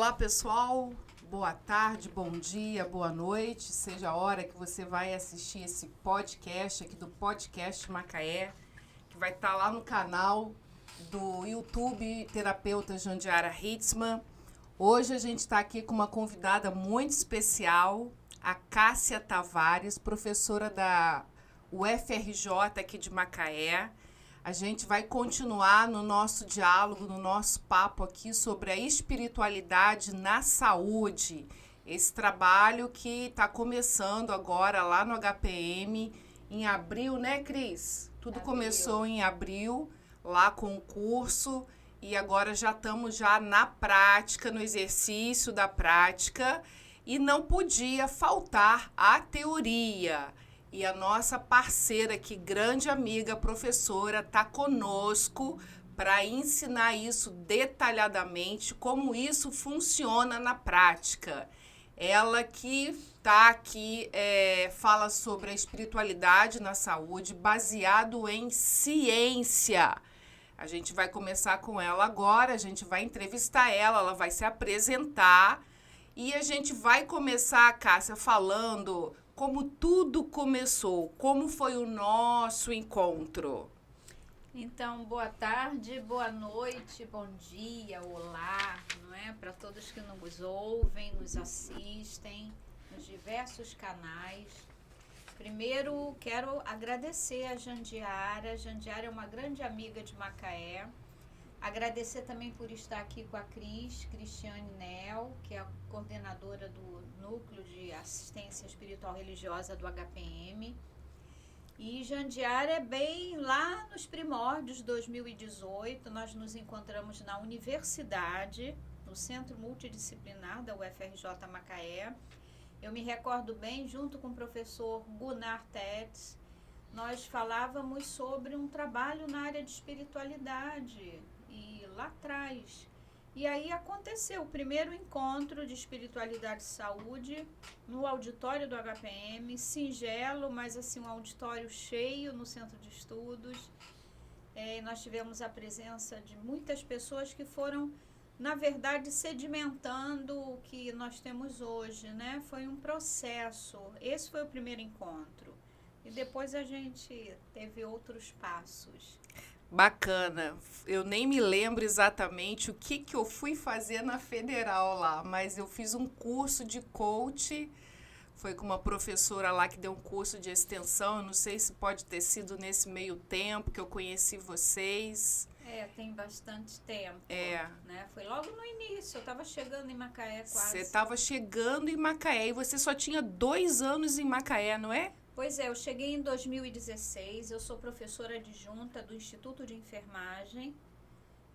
Olá, pessoal. Boa tarde, bom dia, boa noite. Seja a hora que você vai assistir esse podcast aqui do Podcast Macaé, que vai estar lá no canal do YouTube Terapeuta Jandiara Hitzman. Hoje a gente está aqui com uma convidada muito especial, a Cássia Tavares, professora da UFRJ aqui de Macaé. A gente vai continuar no nosso diálogo, no nosso papo aqui sobre a espiritualidade na saúde. Esse trabalho que está começando agora lá no HPM, em abril, né, Cris? Tudo começou em abril, lá com o curso, e agora já estamos já na prática, no exercício da prática, e não podia faltar a teoria. E a nossa parceira aqui, grande amiga, professora, está conosco para ensinar isso detalhadamente, como isso funciona na prática. Ela que está aqui, fala sobre a espiritualidade na saúde, baseado em ciência. A gente vai começar com ela agora, a gente vai entrevistar ela, ela vai se apresentar e a gente vai começar, Cássia, falando como tudo começou, como foi o nosso encontro. Então, boa tarde, boa noite, bom dia, olá, não é? Para todos que nos ouvem, nos assistem, nos diversos canais. Primeiro, quero agradecer a Jandiara. A Jandiara é uma grande amiga de Macaé. Agradecer também por estar aqui com a Cristiane Nel, que é a coordenadora do Núcleo de Assistência Espiritual Religiosa do HPM. E Jandiara é bem lá nos primórdios de 2018, nós nos encontramos na universidade, no Centro Multidisciplinar da UFRJ Macaé. Eu me recordo bem, junto com o professor Gunnar Tetz, nós falávamos sobre um trabalho na área de espiritualidade, e lá atrás. E aí aconteceu o primeiro encontro de espiritualidade e saúde no auditório do HPM, singelo, mas assim um auditório cheio no centro de estudos. Nós tivemos a presença de muitas pessoas que foram, na verdade, sedimentando o que nós temos hoje, né? Foi um processo. Esse foi o primeiro encontro. E depois a gente teve outros passos. Bacana. Eu nem me lembro exatamente o que eu fui fazer na Federal lá, mas eu fiz um curso de coach. Foi com uma professora lá que deu um curso de extensão. Eu não sei se pode ter sido nesse meio tempo que eu conheci vocês. Tem bastante tempo. Né? Foi logo no início, eu estava chegando em Macaé quase. Você estava chegando em Macaé e você só tinha 2 anos em Macaé, não é? Pois é, eu cheguei em 2016, eu sou professora adjunta do Instituto de Enfermagem.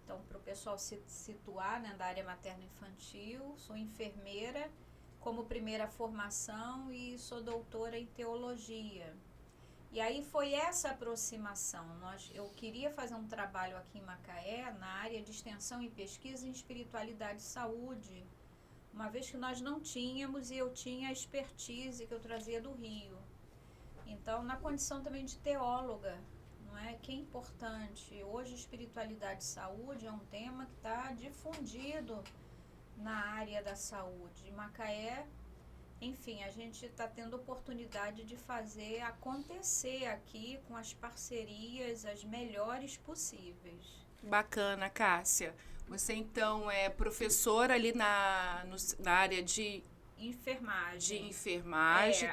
Então, para o pessoal se situar, né, da área materno-infantil, sou enfermeira como primeira formação e sou doutora em teologia. E aí foi essa aproximação. Eu queria fazer um trabalho aqui em Macaé na área de extensão e pesquisa em espiritualidade e saúde, uma vez que nós não tínhamos e eu tinha a expertise que eu trazia do Rio. Então, na condição também de teóloga, não é? Que é importante. Hoje, espiritualidade e saúde é um tema que está difundido na área da saúde. Em Macaé, enfim, a gente está tendo oportunidade de fazer acontecer aqui com as parcerias as melhores possíveis. Bacana, Cássia. Você, então, é professora ali na área de enfermagem,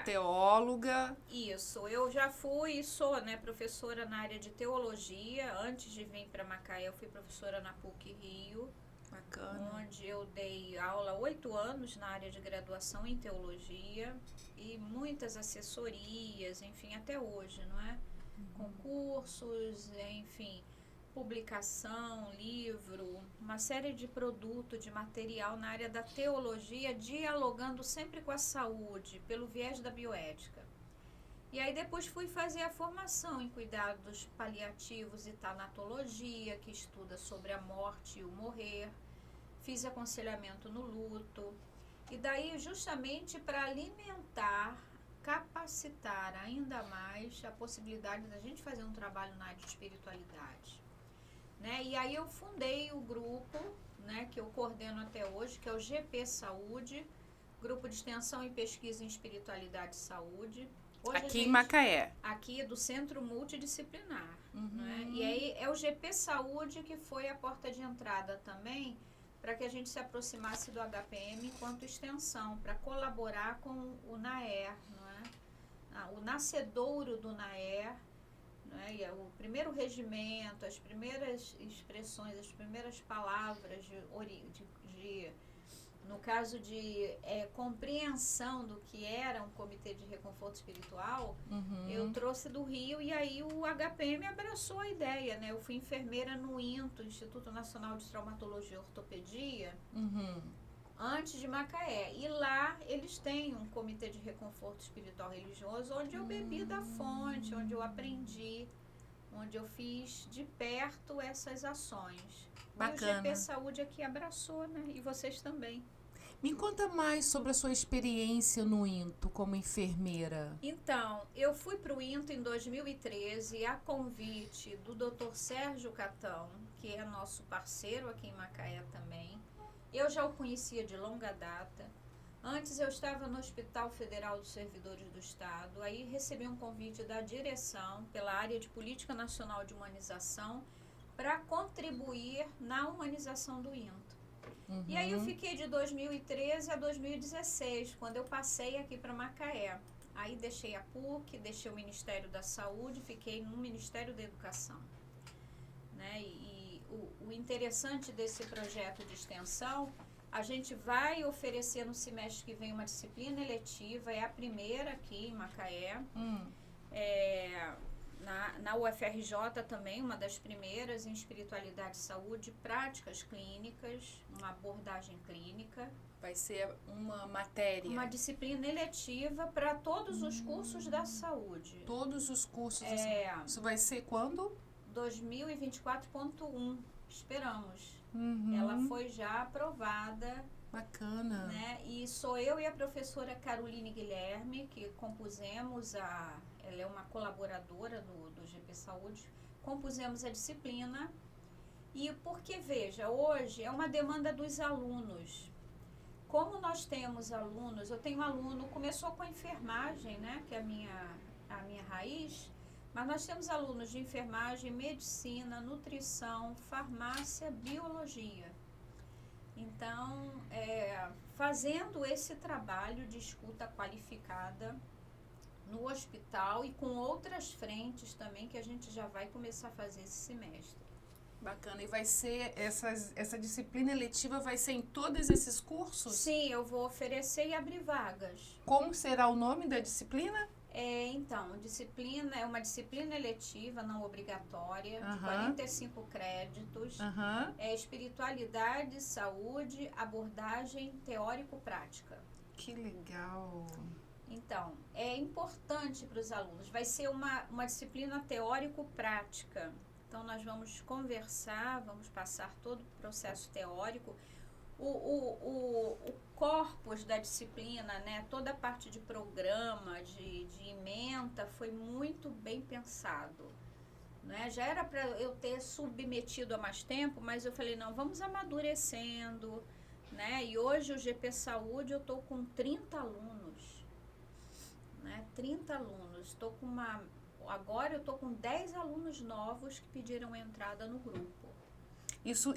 teóloga. Isso, eu já fui e sou, né, professora na área de teologia. Antes de vir para Macaé, eu fui professora na PUC Rio. Bacana. Onde eu dei aula 8 anos na área de graduação em teologia e muitas assessorias, enfim, até hoje, não é? Concursos, enfim, publicação, livro, uma série de produto, de material na área da teologia, dialogando sempre com a saúde, pelo viés da bioética. E aí depois fui fazer a formação em cuidados paliativos e tanatologia, que estuda sobre a morte e o morrer. Fiz aconselhamento no luto. E daí justamente para alimentar, capacitar ainda mais a possibilidade da gente fazer um trabalho na área de espiritualidade. Né? E aí eu fundei o grupo, né, que eu coordeno até hoje, que é o GP Saúde, Grupo de Extensão e Pesquisa em Espiritualidade e Saúde. Hoje Aqui em Macaé. Aqui do Centro Multidisciplinar. Né? E aí é o GP Saúde que foi a porta de entrada também para que a gente se aproximasse do HPM enquanto extensão, para colaborar com o NAER, não é? O nascedouro do NAER, né? E é o primeiro regimento, as primeiras expressões, as primeiras palavras no caso de compreensão do que era um comitê de reconforto espiritual, eu trouxe do Rio e aí o HPM abraçou a ideia, né? Eu fui enfermeira no INTO, Instituto Nacional de Traumatologia e Ortopedia, antes de Macaé. E lá eles têm um comitê de reconforto espiritual religioso onde eu bebi da fonte, onde eu aprendi, onde eu fiz de perto essas ações. Bacana. E o GP Saúde aqui abraçou, né? E vocês também. Me conta mais sobre a sua experiência no INTO como enfermeira. Então, eu fui para o INTO em 2013 a convite do Dr. Sérgio Catão, que é nosso parceiro aqui em Macaé também. Eu já o conhecia de longa data. Antes eu estava no Hospital Federal dos Servidores do Estado, aí recebi um convite da direção pela área de Política Nacional de Humanização para contribuir na humanização do INTO. E aí eu fiquei de 2013 a 2016, quando eu passei aqui para Macaé. Aí deixei a PUC, deixei o Ministério da Saúde, fiquei no Ministério da Educação. Né? E o interessante desse projeto de extensão, a gente vai oferecer no semestre que vem uma disciplina eletiva, é a primeira aqui em Macaé. Na UFRJ também, uma das primeiras em espiritualidade e saúde, práticas clínicas, uma abordagem clínica. Vai ser uma matéria. Uma disciplina eletiva para todos os cursos da saúde. Todos os cursos da saúde. Isso vai ser quando? 2024.1, esperamos. Ela foi já aprovada. Bacana. Né? E sou eu e a professora Caroline Guilherme que compusemos ela é uma colaboradora do GP Saúde, compusemos a disciplina. E porque, veja, hoje é uma demanda dos alunos. Como nós temos alunos, eu tenho aluno, começou com a enfermagem, né, que é a minha raiz, mas nós temos alunos de enfermagem, medicina, nutrição, farmácia, biologia. Então, fazendo esse trabalho de escuta qualificada no hospital e com outras frentes também que a gente já vai começar a fazer esse semestre. Bacana. E vai ser, essa disciplina eletiva vai ser em todos esses cursos? Sim, eu vou oferecer e abrir vagas. Como será o nome da disciplina? Então, disciplina é uma disciplina eletiva, não obrigatória, de 45 créditos. É espiritualidade, saúde, abordagem teórico-prática. Que legal! Então, é importante para os alunos. Vai ser uma disciplina teórico-prática. Então, nós vamos conversar, vamos passar todo o processo teórico. O corpus da disciplina, né, toda a parte de programa, de ementa, foi muito bem pensado. Né? Já era para eu ter submetido há mais tempo, mas eu falei, não, vamos amadurecendo. Né? E hoje o GP Saúde eu estou com 30 alunos. Né? 30 alunos. Agora eu estou com 10 alunos novos que pediram entrada no grupo.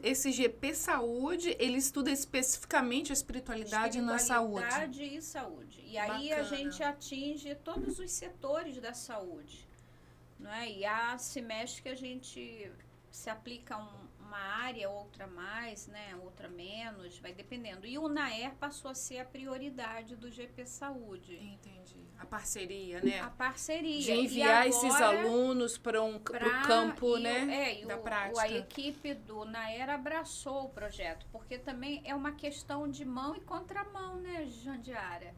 Esse GP Saúde, ele estuda especificamente a espiritualidade na saúde. Espiritualidade e saúde. E aí a gente atinge todos os setores da saúde. Né? E há semestre que a gente se aplica uma área, outra mais, né? Outra menos, vai dependendo. E o NAER passou a ser a prioridade do GP Saúde. Entendi. A parceria, né? A parceria. De enviar esses alunos para o campo, né? Da prática. A equipe do NAER abraçou o projeto, porque também é uma questão de mão e contramão, né, Jandiara?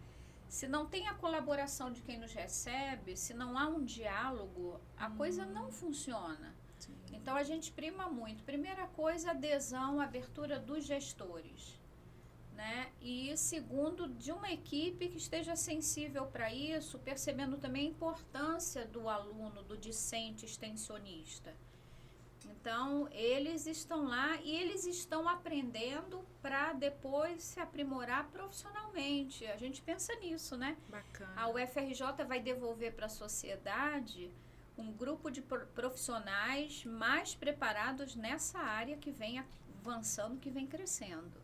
Se não tem a colaboração de quem nos recebe, se não há um diálogo, a coisa não funciona. Sim. Então, a gente prima muito. Primeira coisa, adesão, abertura dos gestores. Né? E segundo, de uma equipe que esteja sensível para isso, percebendo também a importância do aluno, do discente extensionista. Então, eles estão lá e eles estão aprendendo para depois se aprimorar profissionalmente. A gente pensa nisso, né? Bacana. A UFRJ vai devolver para a sociedade um grupo de profissionais mais preparados nessa área que vem avançando, que vem crescendo.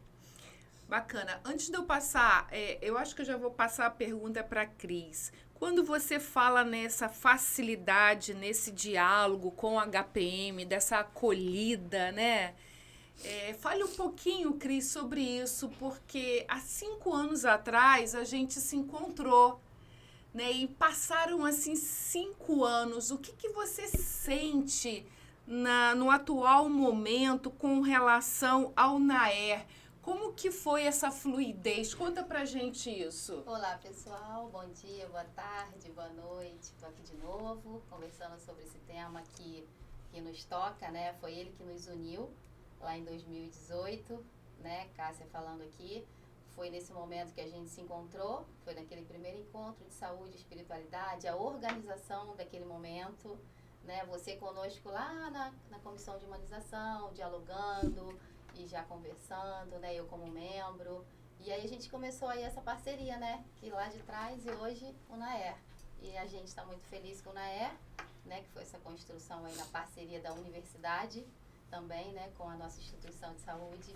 Bacana. Antes de eu passar, eu acho que eu já vou passar a pergunta para a Cris. Quando você fala nessa facilidade, nesse diálogo com a HPM, dessa acolhida, né? Fale um pouquinho, Cris, sobre isso, porque há 5 anos atrás a gente se encontrou, né? E passaram, assim, 5 anos. O que você sente no atual momento com relação ao NAER? Como que foi essa fluidez? Conta pra gente isso. Olá, pessoal. Bom dia, boa tarde, boa noite. Estou aqui de novo, conversando sobre esse tema que nos toca, né? Foi ele que nos uniu lá em 2018, né? Cássia falando aqui. Foi nesse momento que a gente se encontrou, foi naquele primeiro encontro de saúde e espiritualidade, a organização daquele momento, né? Você conosco lá na comissão de humanização, dialogando e já conversando, né? Eu como membro. E aí a gente começou aí essa parceria, né? Que lá de trás e hoje o NAER. E a gente está muito feliz com o NAER, né? Que foi essa construção aí na parceria da universidade também, né? Com a nossa instituição de saúde.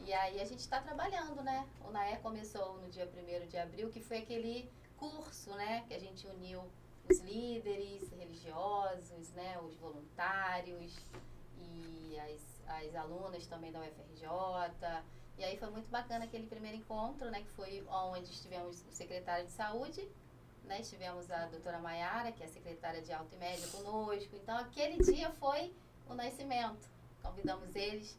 E aí a gente está trabalhando, né? O NAER começou no dia 1º de abril, que foi aquele curso, né? Que a gente uniu os líderes religiosos, né? Os voluntários e as alunas também da UFRJ. E aí foi muito bacana aquele primeiro encontro, né? Que foi onde estivemos o secretário de saúde, né? Estivemos a doutora Maiara, que é a secretária de alta e média conosco. Então aquele dia foi o nascimento. Convidamos eles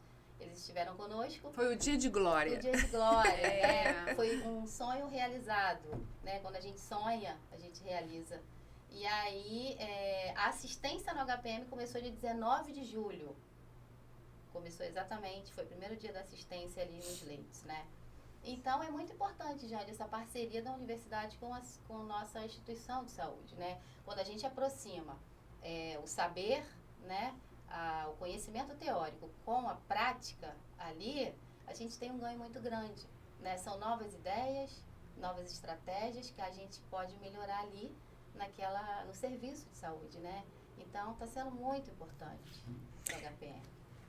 estiveram conosco. Foi o dia de glória. O dia de glória, né? Foi um sonho realizado, né? Quando a gente sonha, a gente realiza. E aí, a assistência no HPM começou dia 19 de julho. Começou exatamente, foi o primeiro dia da assistência ali nos leitos, né? Então, é muito importante, Jane, essa parceria da universidade com a nossa instituição de saúde, né? Quando a gente aproxima o saber, né? O conhecimento teórico com a prática ali, a gente tem um ganho muito grande, né? São novas ideias, novas estratégias que a gente pode melhorar ali no serviço de saúde, né? Então, está sendo muito importante o HPM.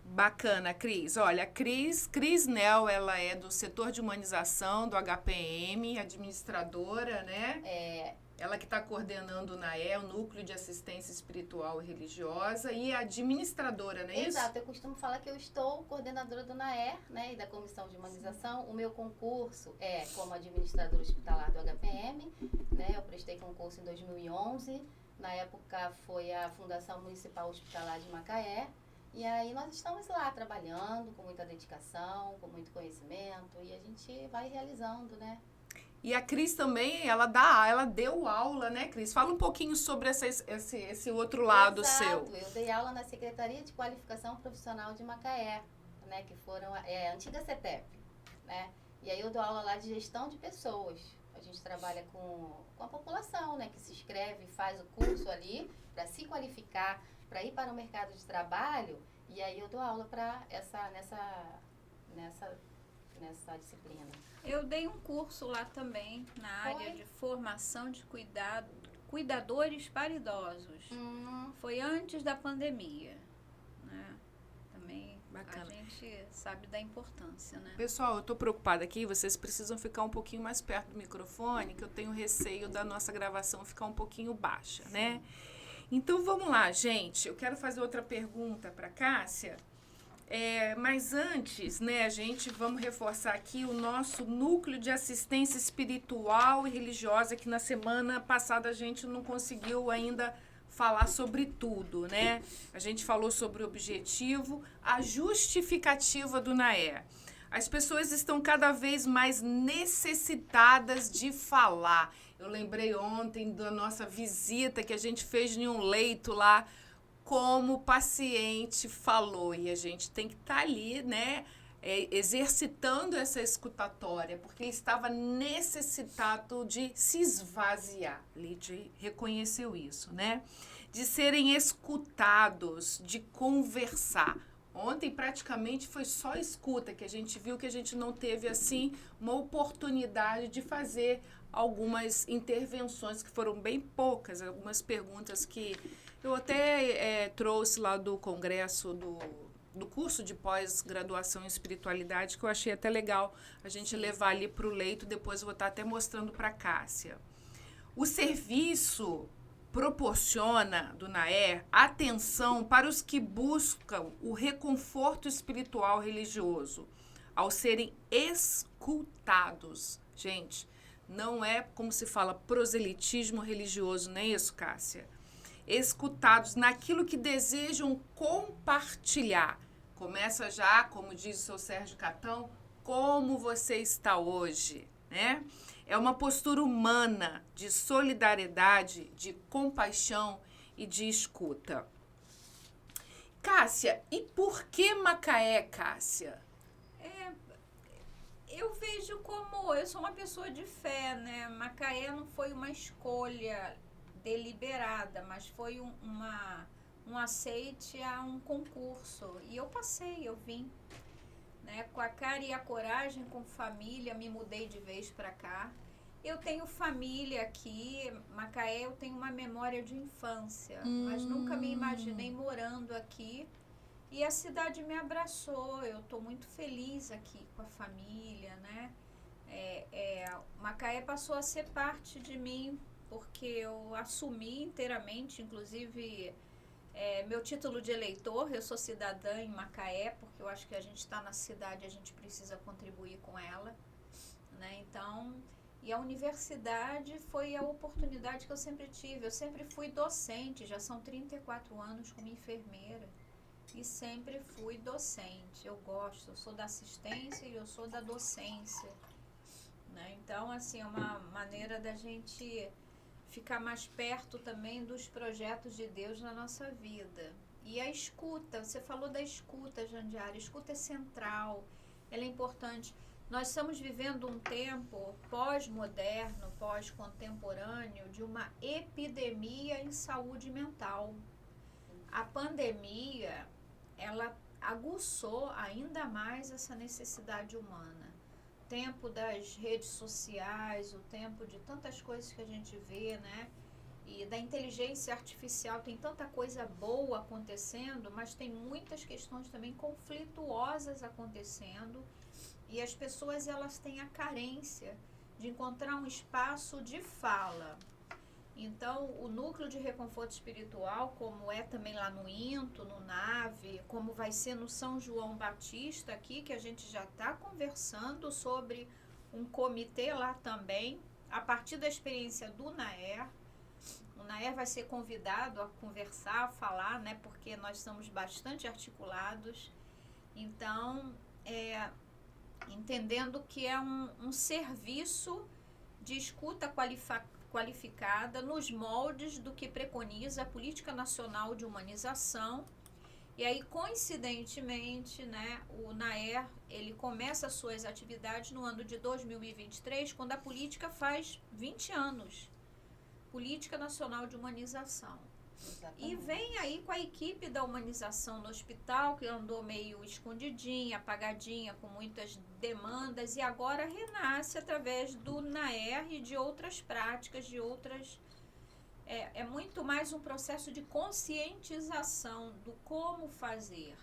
Bacana, Cris. Olha, a Cris Nel, ela é do setor de humanização do HPM, administradora, né? Ela que está coordenando o NAE, o Núcleo de Assistência Espiritual e Religiosa, e administradora, não é isso? Exato, eu costumo falar que eu estou coordenadora do NAER, né, e da Comissão de Humanização. O meu concurso é como administradora hospitalar do HPM, né, eu prestei concurso em 2011, na época foi a Fundação Municipal Hospitalar de Macaé, e aí nós estamos lá trabalhando com muita dedicação, com muito conhecimento, e a gente vai realizando, né. E a Cris também, ela deu aula, né, Cris? Fala um pouquinho sobre esse outro lado seu. Eu dei aula na Secretaria de Qualificação Profissional de Macaé, né, que foram a antiga CETEP, né? E aí eu dou aula lá de gestão de pessoas. A gente trabalha com a população, né, que se inscreve, faz o curso ali para se qualificar, para ir para o mercado de trabalho. E aí eu dou aula para nessa disciplina. Eu dei um curso lá também, na área de formação de cuidadores para idosos. Foi antes da pandemia, né? Também Bacana. A gente sabe da importância, né? Pessoal, eu estou preocupada aqui, vocês precisam ficar um pouquinho mais perto do microfone, que eu tenho receio da nossa gravação ficar um pouquinho baixa, né? Então, vamos lá, gente. Eu quero fazer outra pergunta para Cássia. Mas antes, né, vamos reforçar aqui o nosso núcleo de assistência espiritual e religiosa, que na semana passada a gente não conseguiu ainda falar sobre tudo, né? A gente falou sobre o objetivo, a justificativa do NAER. As pessoas estão cada vez mais necessitadas de falar. Eu lembrei ontem da nossa visita que a gente fez em um leito lá, como o paciente falou, e a gente tem que estar ali, né, exercitando essa escutatória, porque ele estava necessitado de se esvaziar. Lídia reconheceu isso, né? de serem escutados, de conversar. Ontem praticamente foi só escuta, que a gente viu que a gente não teve assim uma oportunidade de fazer algumas intervenções que foram bem poucas, algumas perguntas que eu até trouxe lá do congresso do curso de pós-graduação em espiritualidade, que eu achei até legal a gente levar ali para o leito, depois eu vou estar até mostrando para a Cássia. O serviço proporciona, do NAER, atenção para os que buscam o reconforto espiritual religioso, ao serem escutados. Gente, não é como se fala proselitismo religioso, não é isso, Cássia? Escutados naquilo que desejam compartilhar. Começa já, como diz o seu Sérgio Catão, como você está hoje, né? É uma postura humana de solidariedade, de compaixão e de escuta. Cássia, e por que Macaé, Cássia? Eu vejo como... Eu sou uma pessoa de fé, né? Macaé não foi uma escolha deliberada, mas foi um aceite a um concurso. E eu passei, eu vim. Né? Com a cara e a coragem, com família, me mudei de vez para cá. Eu tenho família aqui, Macaé, eu tenho uma memória de infância, mas nunca me imaginei morando aqui. E a cidade me abraçou, eu estou muito feliz aqui com a família, né? Macaé passou a ser parte de mim, porque eu assumi inteiramente, inclusive... meu título de eleitor, eu sou cidadã em Macaé, porque eu acho que a gente está na cidade, a gente precisa contribuir com ela, né? Então, e a universidade foi a oportunidade que eu sempre tive. Eu sempre fui docente, já são 34 anos como enfermeira, e sempre fui docente. Eu gosto, eu sou da assistência e eu sou da docência, né? Então, assim, é uma maneira da gente ficar mais perto também dos projetos de Deus na nossa vida. E a escuta, você falou da escuta, Jandiara, a escuta é central, ela é importante. Nós estamos vivendo um tempo pós-moderno, pós-contemporâneo, de uma epidemia em saúde mental. A pandemia, ela aguçou ainda mais essa necessidade humana. O tempo das redes sociais, o tempo de tantas coisas que a gente vê, né? E da inteligência artificial, tem tanta coisa boa acontecendo, mas tem muitas questões também conflituosas acontecendo. E as pessoas, elas têm a carência de encontrar um espaço de fala. Então, o núcleo de reconforto espiritual, como é também lá no INTO, no NAVE, como vai ser no São João Batista aqui, que a gente já está conversando sobre um comitê lá também, a partir da experiência do NAER. O NAER vai ser convidado a conversar, a falar, né, porque nós estamos bastante articulados. Então, entendendo que é um serviço de escuta qualificada nos moldes do que preconiza a Política Nacional de Humanização. E aí, coincidentemente, né, o NAER, ele começa as suas atividades no ano de 2023, quando a política faz 20 anos. Política Nacional de Humanização. Exatamente. E vem aí com a equipe da humanização no hospital, que andou meio escondidinha, apagadinha, com muitas demandas, e agora renasce através do NAER e de outras práticas, de outras... É muito mais um processo de conscientização do como fazer.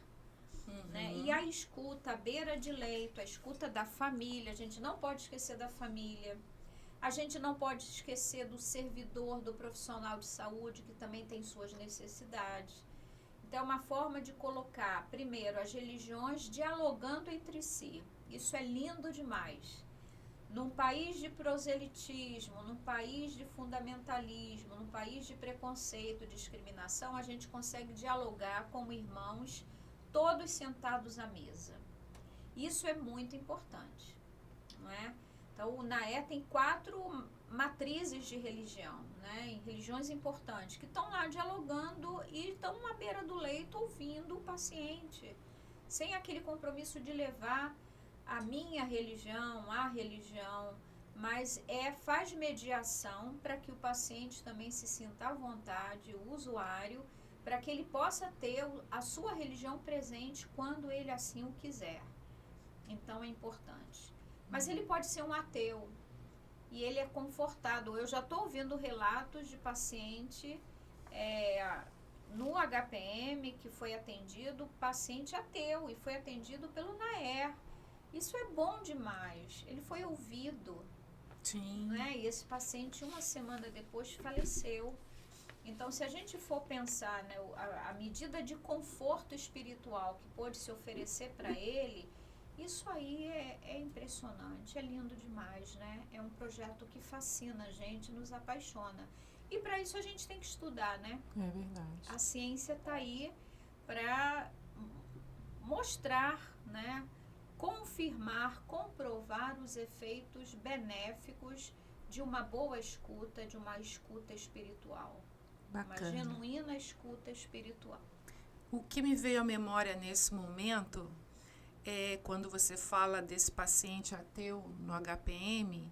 Né? E a escuta à beira de leito, a escuta da família, a gente não pode esquecer da família. A gente não pode esquecer do servidor, do profissional de saúde, que também tem suas necessidades. Então, é uma forma de colocar, primeiro, as religiões dialogando entre si. Isso é lindo demais. Num país de proselitismo, num país de fundamentalismo, num país de preconceito, discriminação, a gente consegue dialogar como irmãos, todos sentados à mesa. Isso é muito importante, não é? Então, o NAER tem 4 matrizes de religião, né, em religiões importantes, que estão lá dialogando e estão à beira do leito ouvindo o paciente, sem aquele compromisso de levar a minha religião, a religião mas faz mediação para que o paciente também se sinta à vontade, o usuário, para que ele possa ter a sua religião presente quando ele assim o quiser. Então é importante. Mas ele pode ser um ateu e ele é confortado. Eu já estou ouvindo relatos de paciente no HPM que foi atendido, paciente ateu, e foi atendido pelo NAER. Isso é bom demais. Ele foi ouvido. Sim. Né? E esse paciente, uma semana depois, faleceu. Então, se a gente for pensar, né, a medida de conforto espiritual que pôde se oferecer para ele, isso aí é impressionante, é lindo demais, né? É um projeto que fascina a gente, nos apaixona. E para isso a gente tem que estudar, né? É verdade. A ciência está aí para mostrar, né? Confirmar, comprovar os efeitos benéficos de uma boa escuta, de uma escuta espiritual. Bacana. Uma genuína escuta espiritual. O que me veio à memória nesse momento é quando você fala desse paciente ateu no HPM,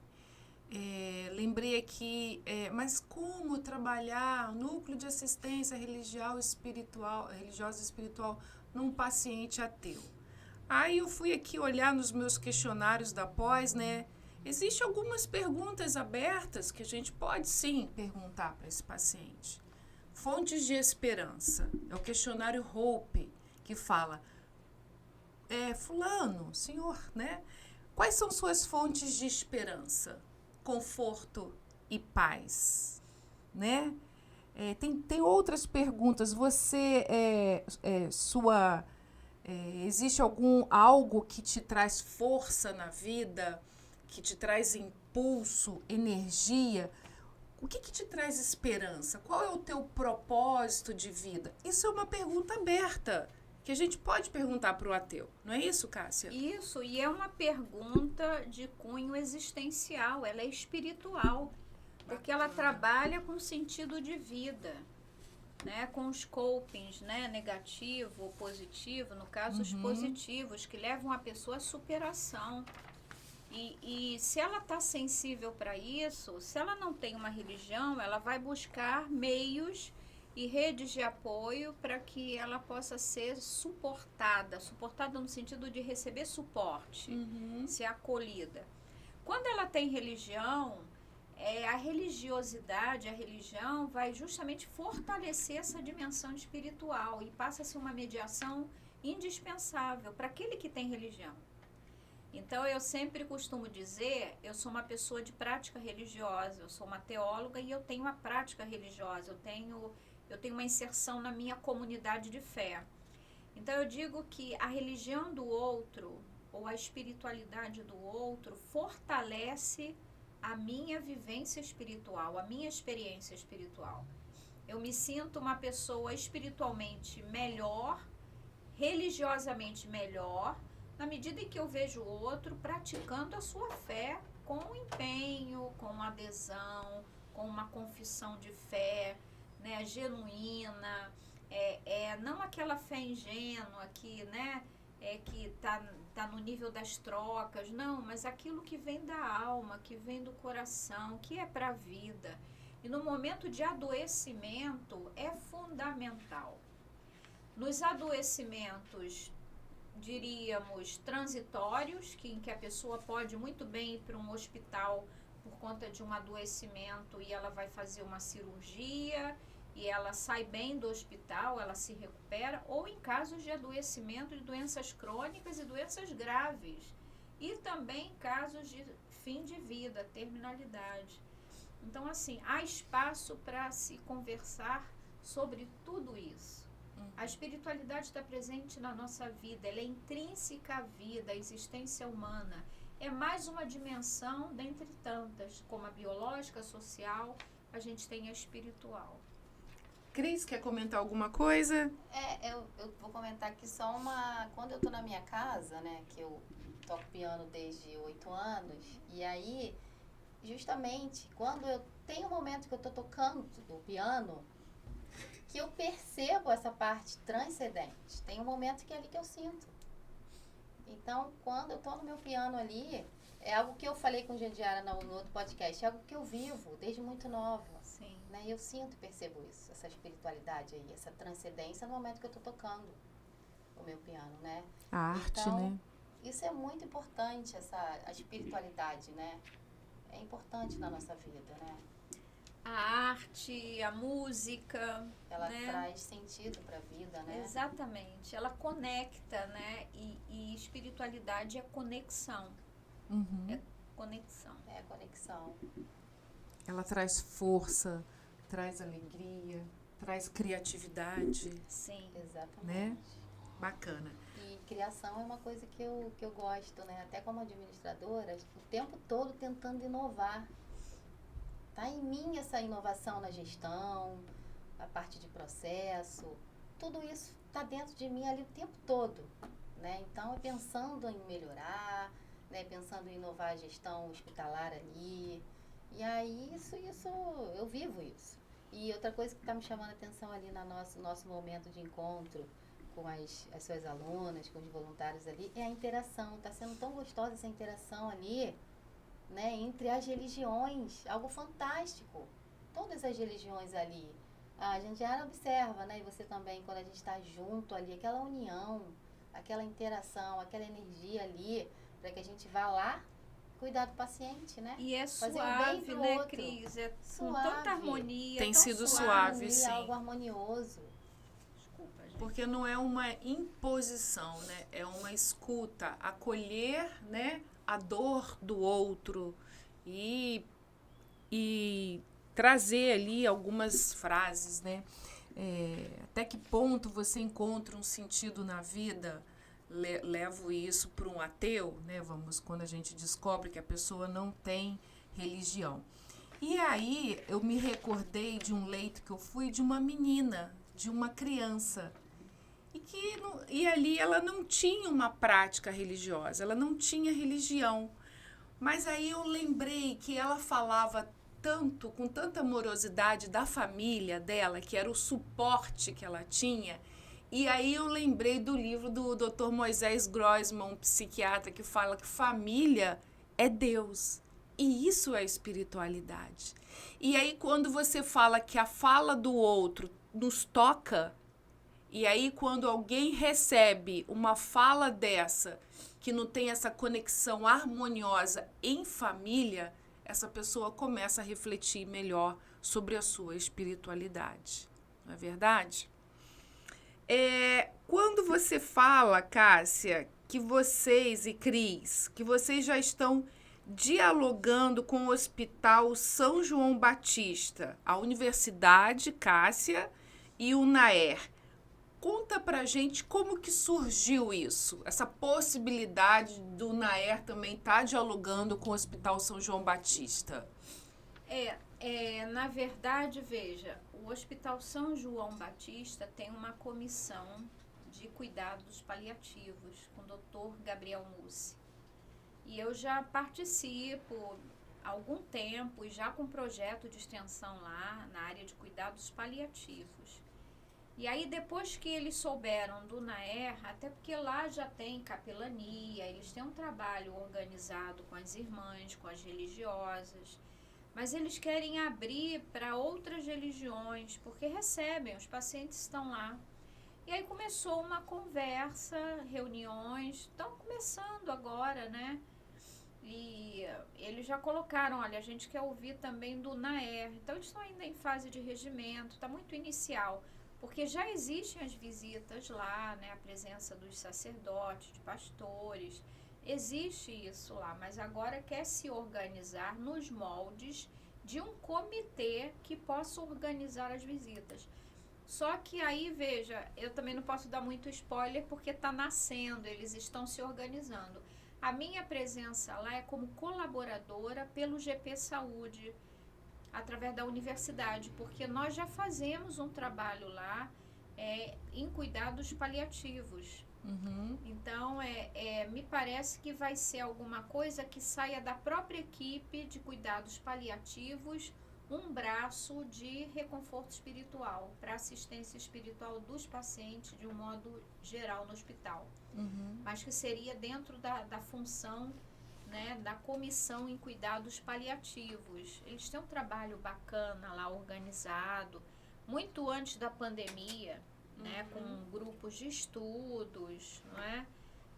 lembrei aqui, mas como trabalhar núcleo de assistência religiosa e espiritual num paciente ateu? Aí eu fui aqui olhar nos meus questionários da pós, né? Existem algumas perguntas abertas que a gente pode sim perguntar para esse paciente. Fontes de esperança. É o questionário Hope, que fala, fulano, senhor, né? Quais são suas fontes de esperança, conforto e paz, né? Tem outras perguntas. Você, existe algo que te traz força na vida, que te traz impulso, energia? O que te traz esperança? Qual é o teu propósito de vida? Isso é uma pergunta aberta, que a gente pode perguntar para o ateu. Não é isso, Cássia? Isso, e é uma pergunta de cunho existencial, ela é espiritual, porque ela trabalha com sentido de vida, né, com os copings, né, negativo ou positivo, no caso os positivos, que levam a pessoa à superação. E se ela está sensível para isso, se ela não tem uma religião, ela vai buscar meios e redes de apoio para que ela possa ser suportada no sentido de receber suporte, ser acolhida. Quando ela tem religião, a religiosidade, a religião vai justamente fortalecer essa dimensão espiritual e passa a ser uma mediação indispensável para aquele que tem religião. Então, eu sempre costumo dizer, eu sou uma pessoa de prática religiosa, eu sou uma teóloga e eu tenho uma prática religiosa, eu tenho uma inserção na minha comunidade de fé. Então, eu digo que a religião do outro, ou a espiritualidade do outro, fortalece a minha vivência espiritual, a minha experiência espiritual. Eu me sinto uma pessoa espiritualmente melhor, religiosamente melhor, na medida em que eu vejo o outro praticando a sua fé com empenho, com adesão, com uma confissão de fé, né, genuína, não aquela fé ingênua que, né, que tá no nível das trocas, não, mas aquilo que vem da alma, que vem do coração, que é para a vida. E no momento de adoecimento é fundamental. Nos adoecimentos, diríamos, transitórios, em que a pessoa pode muito bem ir para um hospital por conta de um adoecimento e ela vai fazer uma cirurgia e ela sai bem do hospital, ela se recupera, ou em casos de adoecimento de doenças crônicas e doenças graves, e também casos de fim de vida, terminalidade. Então, assim, há espaço para se conversar sobre tudo isso. A espiritualidade está presente na nossa vida, ela é intrínseca à vida, à existência humana. É mais uma dimensão dentre tantas, como a biológica, a social, a gente tem a espiritual. Cris, quer comentar alguma coisa? Eu vou comentar aqui só quando eu tô na minha casa, né, que eu toco piano desde 8 anos, e aí, justamente, quando eu tenho um momento que eu tô tocando o piano, que eu percebo essa parte transcendente. Tem um momento que é ali que eu sinto. Então, quando eu tô no meu piano ali, é algo que eu falei com Jandiara no outro podcast, é algo que eu vivo desde muito nova. Sim. Né? E eu sinto e percebo isso, essa espiritualidade aí, essa transcendência no momento que eu tô tocando o meu piano, né? A arte, Então, né? Isso é muito importante, a espiritualidade, né? É importante na nossa vida, né? A arte, a música, Ela né? traz sentido para a vida, né? Exatamente. Ela conecta, né? E espiritualidade é conexão. Uhum. Conexão. É a conexão. Ela traz força, traz alegria, traz criatividade, Sim. Exatamente. né? Bacana. E criação é uma coisa que eu gosto, né? Até como administradora, o tempo todo tentando inovar. Tá em mim essa inovação na gestão, a parte de processo, tudo isso tá dentro de mim ali o tempo todo, né? Então, é pensando em melhorar, né? Pensando em inovar a gestão hospitalar ali. E aí, isso eu vivo isso. E outra coisa que está me chamando a atenção ali no nosso momento de encontro com as suas alunas, com os voluntários ali, é a interação. Está sendo tão gostosa essa interação ali, né, entre as religiões, algo fantástico. Todas as religiões ali. A gente já observa, né, e você também, quando a gente está junto ali, aquela união, aquela interação, aquela energia ali, para que a gente vá lá cuidar do paciente, né? E é Fazer o bem suave, pro né, outro. Cris? É com Suave. tanta harmonia. Tem tão sido Uma suave, harmonia, sim. algo harmonioso. Desculpa, gente. Porque não é uma imposição, né? É uma escuta, acolher, né, a dor do outro e trazer ali algumas frases, né? Até que ponto você encontra um sentido na vida? Levo isso para um ateu, né? Quando a gente descobre que a pessoa não tem religião. E aí eu me recordei de um leito que eu fui de uma menina, de uma criança. E ali ela não tinha uma prática religiosa, ela não tinha religião. Mas aí eu lembrei que ela falava tanto, com tanta amorosidade da família dela, que era o suporte que ela tinha. E aí eu lembrei do livro do Dr. Moisés Grossman, um psiquiatra, que fala que família é Deus. E isso é espiritualidade. E aí quando você fala que a fala do outro nos toca, e aí quando alguém recebe uma fala dessa, que não tem essa conexão harmoniosa em família, essa pessoa começa a refletir melhor sobre a sua espiritualidade. Não é verdade? Quando você fala, Cássia, que vocês e Cris, que vocês já estão dialogando com o Hospital São João Batista, a Universidade Cássia e o NAER, conta pra gente como que surgiu isso, essa possibilidade do NAER também estar dialogando com o Hospital São João Batista. Na verdade, veja, o Hospital São João Batista tem uma comissão de cuidados paliativos com o Dr. Gabriel Mussi. E eu já participo há algum tempo e já com projeto de extensão lá na área de cuidados paliativos. E aí, depois que eles souberam do NAER, até porque lá já tem capelania, eles têm um trabalho organizado com as irmãs, com as religiosas, mas eles querem abrir para outras religiões, porque recebem, os pacientes estão lá. E aí começou uma conversa, reuniões, estão começando agora, né? E eles já colocaram, olha, a gente quer ouvir também do NAER. Então, eles estão ainda em fase de regimento, está muito inicial. Porque já existem as visitas lá, né, a presença dos sacerdotes, de pastores, existe isso lá, mas agora quer se organizar nos moldes de um comitê que possa organizar as visitas. Só que aí, veja, eu também não posso dar muito spoiler porque está nascendo, eles estão se organizando. A minha presença lá é como colaboradora pelo GP Saúde, através da universidade, porque nós já fazemos um trabalho lá em cuidados paliativos. Uhum. Então, me parece que vai ser alguma coisa que saia da própria equipe de cuidados paliativos, um braço de reconforto espiritual, para assistência espiritual dos pacientes de um modo geral no hospital. Uhum. Mas que seria dentro da função né, da comissão em cuidados paliativos. Eles têm um trabalho bacana lá, organizado, muito antes da pandemia, né, com grupos de estudos, não é?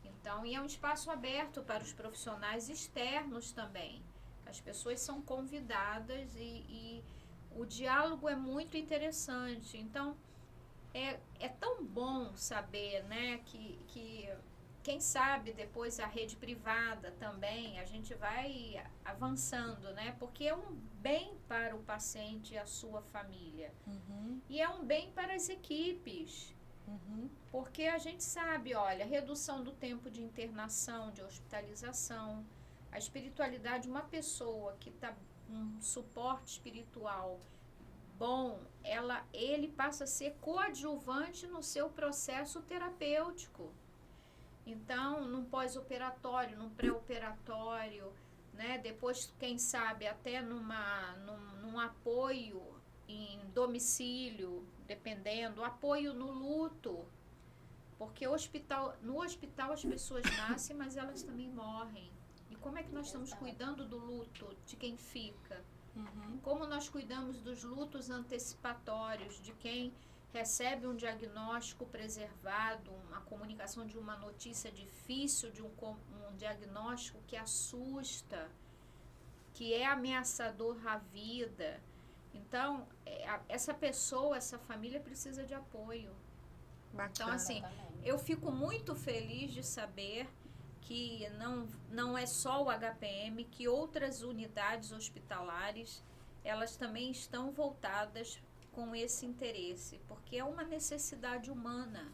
Então, e é um espaço aberto para os profissionais externos também. As pessoas são convidadas e o diálogo é muito interessante. Então, é tão bom saber, né, que quem sabe depois a rede privada também, a gente vai avançando, né? Porque é um bem para o paciente e a sua família. E é um bem para as equipes. Porque a gente sabe, olha, redução do tempo de internação, de hospitalização, a espiritualidade, uma pessoa que está um suporte espiritual bom, ele passa a ser coadjuvante no seu processo terapêutico. Então, num pós-operatório, num pré-operatório, né? Depois, quem sabe, até num apoio em domicílio, dependendo, apoio no luto. Porque no hospital as pessoas nascem, mas elas também morrem. E como é que nós estamos cuidando do luto de quem fica? Como nós cuidamos dos lutos antecipatórios, de quem recebe um diagnóstico preservado, uma comunicação de uma notícia difícil, de um diagnóstico que assusta, que é ameaçador à vida. Então, essa pessoa, essa família precisa de apoio. Bacana. Então, assim, eu fico muito feliz de saber que não é só o HPM, que outras unidades hospitalares, elas também estão voltadas com esse interesse, porque é uma necessidade humana,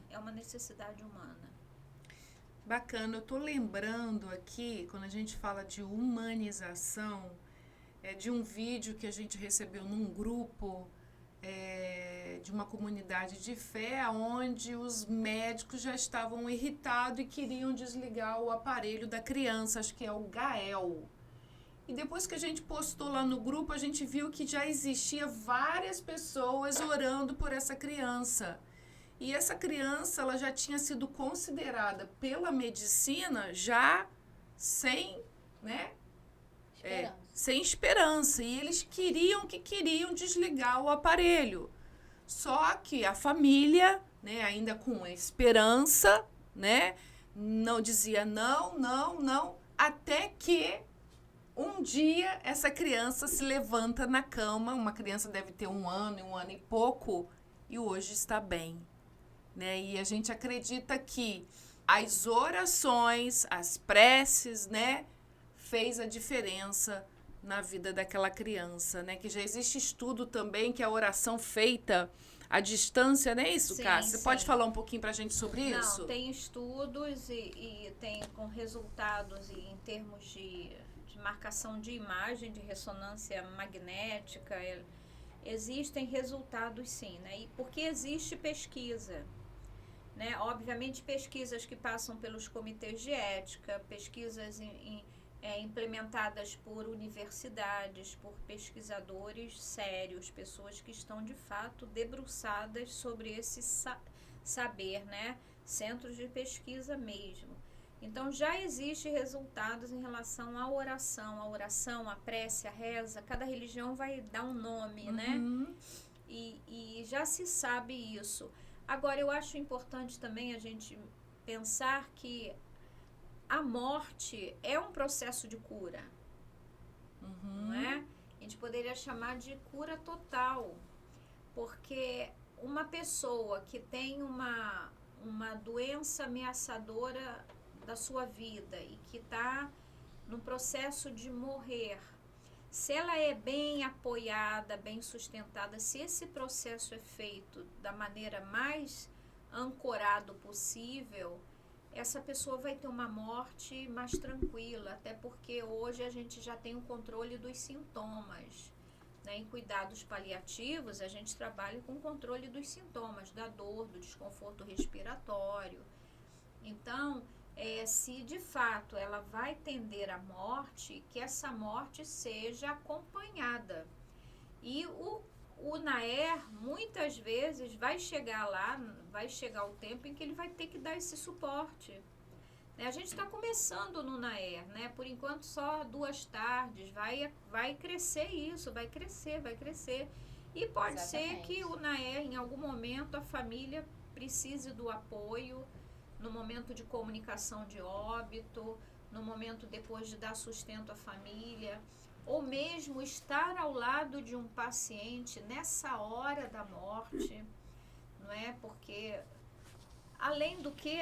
Bacana, eu tô lembrando aqui, quando a gente fala de humanização, de um vídeo que a gente recebeu num grupo de uma comunidade de fé, onde os médicos já estavam irritados e queriam desligar o aparelho da criança, acho que é o Gael. E depois que a gente postou lá no grupo, a gente viu que já existia várias pessoas orando por essa criança. E essa criança, ela já tinha sido considerada pela medicina já sem, né? Sem esperança. E eles queriam desligar o aparelho. Só que a família, né, ainda com esperança, né, não dizia não, até que um dia essa criança se levanta na cama, uma criança deve ter um ano e pouco, e hoje está bem, né? E a gente acredita que as orações, as preces, né, fez a diferença na vida daquela criança, né? Que já existe estudo também que a oração feita à distância, não é isso, Cássia? Você pode falar um pouquinho pra gente sobre isso? Não, tem estudos e tem com resultados em termos de marcação de imagem, de ressonância magnética, existem resultados sim, né? E porque existe pesquisa, né? Obviamente pesquisas que passam pelos comitês de ética, pesquisas implementadas por universidades, por pesquisadores sérios, pessoas que estão de fato debruçadas sobre esse saber, né? Centros de pesquisa mesmo. Então, já existem resultados em relação à oração, a prece, a reza. Cada religião vai dar um nome, né? E já se sabe isso. Agora, eu acho importante também a gente pensar que a morte é um processo de cura, não é? A gente poderia chamar de cura total, porque uma pessoa que tem uma doença ameaçadora da sua vida e que está no processo de morrer, se ela é bem apoiada, bem sustentada, se esse processo é feito da maneira mais ancorado possível, essa pessoa vai ter uma morte mais tranquila, até porque hoje a gente já tem o controle dos sintomas, né? Em cuidados paliativos, a gente trabalha com o controle dos sintomas, da dor, do desconforto respiratório. Então, se de fato ela vai tender à morte, que essa morte seja acompanhada. E o NAER, muitas vezes, vai chegar o tempo em que ele vai ter que dar esse suporte. A gente está começando no Naer, né? Por enquanto só 2 tardes, vai crescer isso, vai crescer. E pode ser que o Naer, em algum momento, a família precise do apoio, no momento de comunicação de óbito, no momento depois de dar sustento à família, ou mesmo estar ao lado de um paciente nessa hora da morte, não é? Porque, além do que,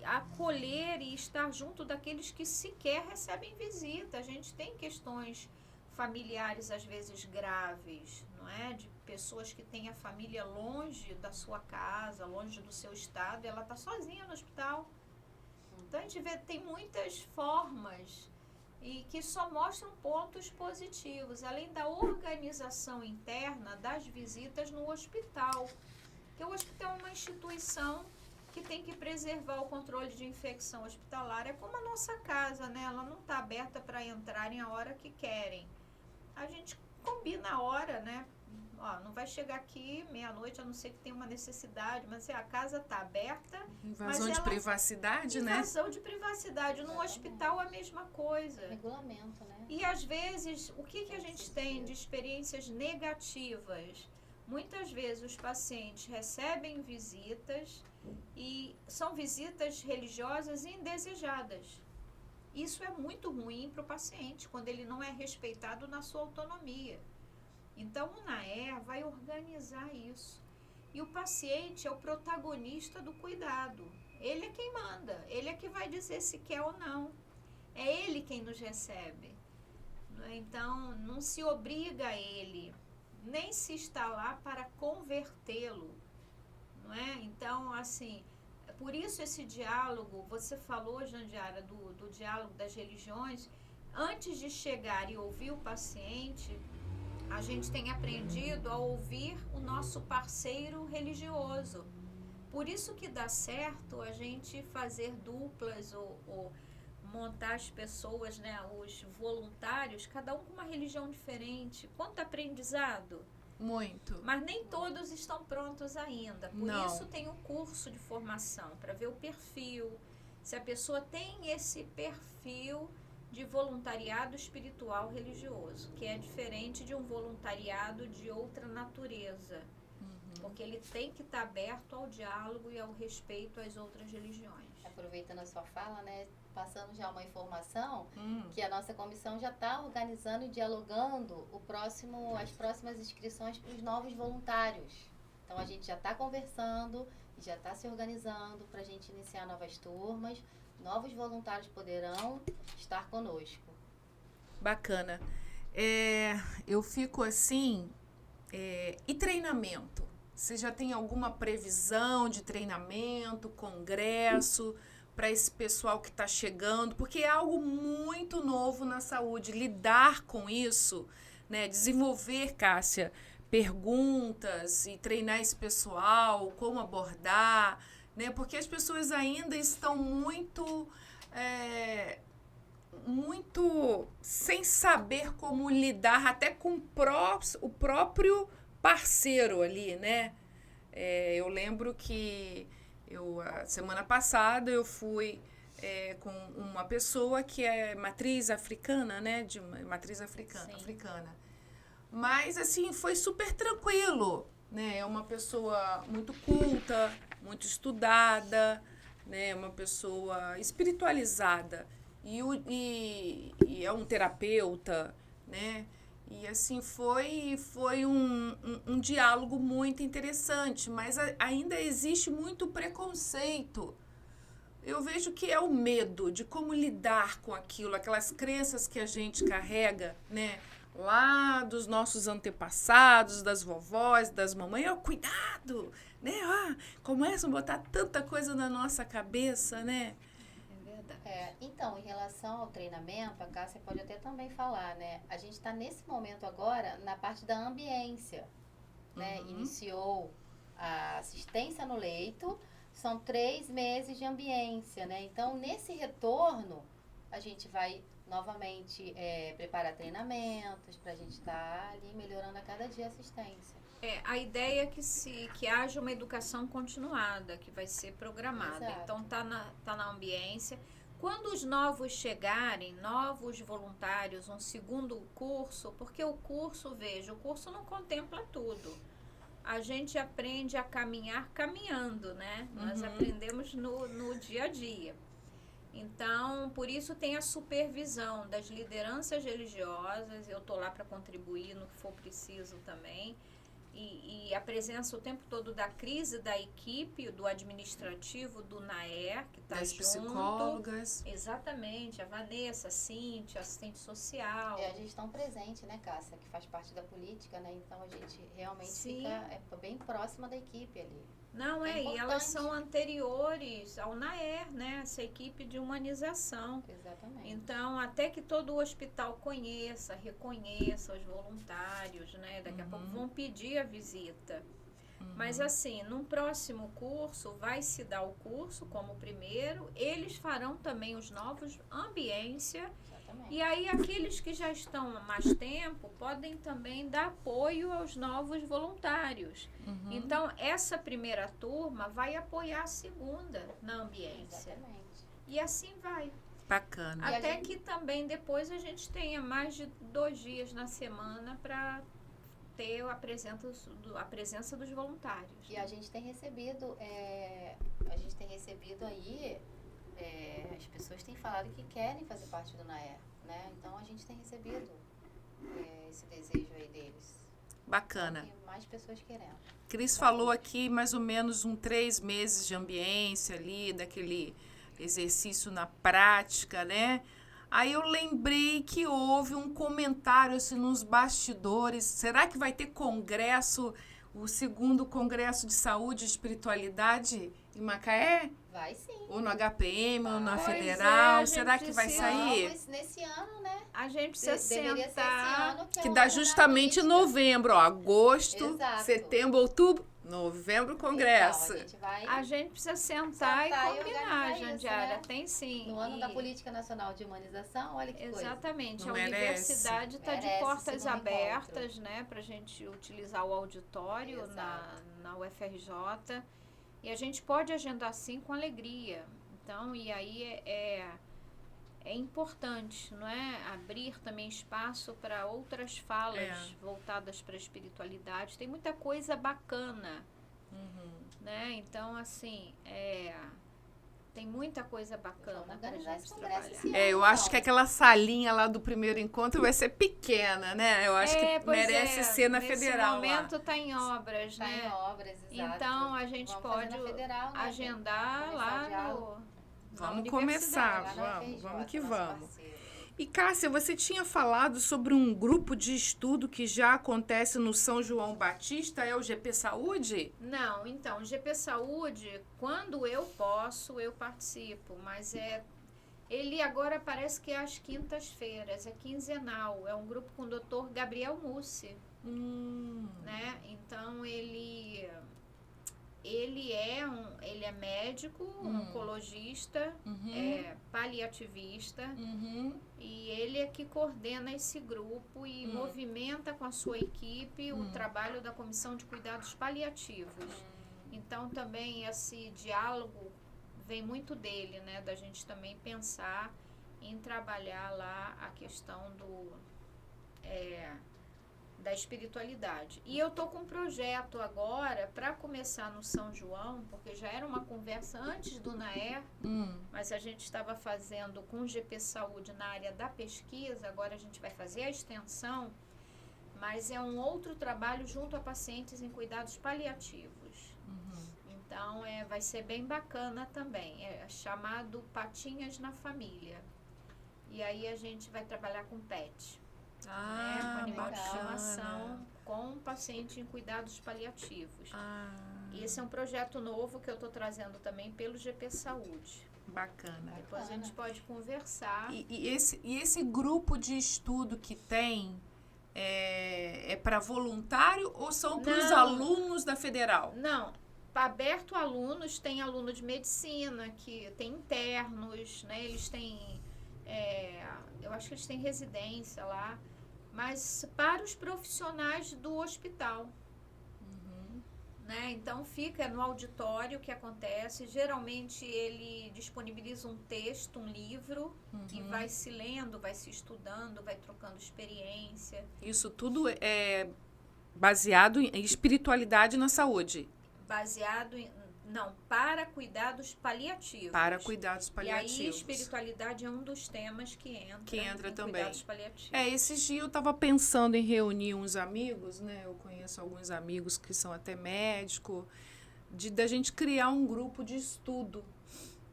acolher e estar junto daqueles que sequer recebem visita. A gente tem questões familiares, às vezes, graves, não é? De pessoas que têm a família longe da sua casa, longe do seu estado, e ela está sozinha no hospital. Então, a gente vê, tem muitas formas e que só mostram pontos positivos, além da organização interna das visitas no hospital. Porque o hospital é uma instituição que tem que preservar o controle de infecção hospitalar. É como a nossa casa, né? Ela não está aberta para entrarem a hora que querem. A gente combina a hora, né? Ó, não vai chegar aqui meia-noite, a não ser que tenha uma necessidade, mas a casa está aberta. Invasão de privacidade, né? Invasão de privacidade. No hospital, a mesma coisa. Regulamento, né? E, às vezes, o que a gente tem de experiências negativas? Muitas vezes os pacientes recebem visitas e são visitas religiosas indesejadas. Isso é muito ruim para o paciente, quando ele não é respeitado na sua autonomia. Então, o Naer vai organizar isso. E o paciente é o protagonista do cuidado. Ele é quem manda, ele é que vai dizer se quer ou não. É ele quem nos recebe. Então, não se obriga a ele, nem se está lá para convertê-lo, não é? Então, assim, por isso esse diálogo, você falou, Jandiara, do diálogo das religiões. Antes de chegar e ouvir o paciente, a gente tem aprendido a ouvir o nosso parceiro religioso. Por isso que dá certo a gente fazer duplas ou montar as pessoas, né, os voluntários, cada um com uma religião diferente. Quanto aprendizado! Muito. Mas nem todos estão prontos ainda. Por Não. isso tem um curso de formação, para ver o perfil. Se a pessoa tem esse perfil de voluntariado espiritual religioso, que é diferente de um voluntariado de outra natureza. Porque ele tem que estar aberto ao diálogo e ao respeito às outras religiões. Aproveitando a sua fala, né, passando já uma informação, que a nossa comissão já está organizando e dialogando as próximas inscrições para os novos voluntários. Então, a gente já está conversando e já está se organizando para a gente iniciar novas turmas. Novos voluntários poderão estar conosco. Bacana. Eu fico assim, e treinamento? Você já tem alguma previsão de treinamento, congresso, para esse pessoal que está chegando? Porque é algo muito novo na saúde, lidar com isso, né? Desenvolver, Cássia, perguntas e treinar esse pessoal, como abordar, né? Porque as pessoas ainda estão muito sem saber como lidar até com o próprio parceiro ali, né? Eu lembro que a semana passada eu fui com uma pessoa que é matriz africana, né? De matriz africana. Mas, assim, foi super tranquilo, né? É uma pessoa muito culta, muito estudada, né? Uma pessoa espiritualizada. E é um terapeuta, né? E assim, foi um diálogo muito interessante, mas ainda existe muito preconceito. Eu vejo que é o medo de como lidar com aquilo, aquelas crenças que a gente carrega, né? Lá dos nossos antepassados, das vovós, das mamães. Cuidado, né? Começam a botar tanta coisa na nossa cabeça, né? Então, em relação ao treinamento, a Cássia pode até também falar, né? A gente está nesse momento agora na parte da ambiência, né? Iniciou a assistência no leito, são 3 meses de ambiência, né? Então, nesse retorno, a gente vai novamente preparar treinamentos para a gente estar ali melhorando a cada dia a assistência. A ideia é que haja uma educação continuada, que vai ser programada. Exato. Então, tá na ambiência. Quando os novos chegarem, novos voluntários, um segundo curso, porque o curso, veja, o curso não contempla tudo. A gente aprende a caminhar caminhando, né? Nós aprendemos no dia a dia. Então, por isso tem a supervisão das lideranças religiosas, eu estou lá para contribuir no que for preciso também, e a presença o tempo todo da crise da equipe, do administrativo, do NAER, que está junto. Das psicólogas. Exatamente, a Vanessa, a Cíntia, assistente social. É a gestão presente, né, Cássia, que faz parte da política, né? Então a gente realmente fica bem próxima da equipe ali. Não, e elas são anteriores ao NAER, né? Essa equipe de humanização. Exatamente. Então, até que todo o hospital conheça, reconheça os voluntários, né? Daqui a pouco vão pedir a visita. Mas assim, num próximo curso, vai se dar o curso como primeiro, eles farão também os novos ambiência. E aí aqueles que já estão há mais tempo podem também dar apoio aos novos voluntários. Então, essa primeira turma vai apoiar a segunda na ambiência. Exatamente. E assim vai. Bacana. Até que também depois a gente tenha mais de 2 dias na semana para ter a presença dos voluntários. E a gente tem recebido, aí, as pessoas têm falado que querem fazer parte do NAER, né? Então a gente tem recebido esse desejo aí deles. Bacana. Tem mais pessoas querendo. Cris falou aqui mais ou menos 3 meses de ambiência ali, daquele exercício na prática, né? Aí eu lembrei que houve um comentário assim nos bastidores. Será que vai ter congresso, o segundo Congresso de Saúde e Espiritualidade em Macaé? Vai sim. Ou no HPM, ou na Pois Federal? é, Será que vai sair? Vamos nesse ano, né? A gente precisa Deveria ser esse sentar. ano, Que é o dá ano da justamente em política. novembro, ó, agosto, Exato. setembro, outubro, novembro, congresso. Então, a gente vai A gente precisa sentar e combinar, organizar isso, Jandiara. né? Tem sim. no ano da Política Nacional de Humanização, olha que coisa. Exatamente. Não A merece. universidade está de Merece portas esse segundo abertas, né? Para a gente utilizar o auditório Exato. na UFRJ. E a gente pode agendar sim com alegria. Então, e aí é importante, não é? Abrir também espaço para outras falas voltadas para a espiritualidade. Tem muita coisa bacana, né? Então, assim, tem muita coisa bacana Vamos para a organizar gente esse congresso trabalhar. esse ano. Eu acho que aquela salinha lá do primeiro encontro vai ser pequena, né? Eu acho que Pois merece ser na nesse Federal momento está em obras, Está né? em obras, exato. Então, a gente Vamos pode fazer na Federal, né? agendar Começar o lá diálogo. na Vamos universidade. começar, Lá na vamos, UFRJ, vamos que nosso vamos. parceiro. E Cássia, você tinha falado sobre um grupo de estudo que já acontece no São João Batista, é o GP Saúde? Não, então, GP Saúde, quando eu posso, eu participo, mas ele agora parece que é às quintas-feiras, é quinzenal, é um grupo com o Dr. Gabriel Mussi, né? Então, ele é médico, oncologista, paliativista, e ele é que coordena esse grupo e movimenta com a sua equipe o trabalho da Comissão de Cuidados Paliativos. Então, também esse diálogo vem muito dele, né? Da gente também pensar em trabalhar lá a questão da espiritualidade. E eu tô com um projeto agora para começar no São João, porque já era uma conversa antes do NAER, mas a gente estava fazendo com o GP Saúde na área da pesquisa, agora a gente vai fazer a extensão, mas é um outro trabalho junto a pacientes em cuidados paliativos. Então, vai ser bem bacana também, é chamado Patinhas na Família. E aí a gente vai trabalhar com PET. Com animal de estimação, com paciente em cuidados paliativos. Esse é um projeto novo que eu estou trazendo também pelo GP Saúde. Bacana. Depois a gente pode conversar. E esse grupo de estudo que tem é para voluntário ou são para os alunos da Federal? Não, aberto a alunos, tem aluno de medicina, que tem internos, né? Eles têm, eu acho que eles têm residência lá, mas para os profissionais do hospital. né? Então fica no auditório que acontece. Geralmente ele disponibiliza um texto, um livro, e vai se lendo, vai se estudando, vai trocando experiência. Isso tudo é baseado em espiritualidade na saúde. Baseado em... Não, para cuidados paliativos. Para cuidados paliativos. E aí, espiritualidade é um dos temas que entra também. Cuidados paliativos. Esses dias eu estava pensando em reunir uns amigos, né? Eu conheço alguns amigos que são até médicos, da gente criar um grupo de estudo,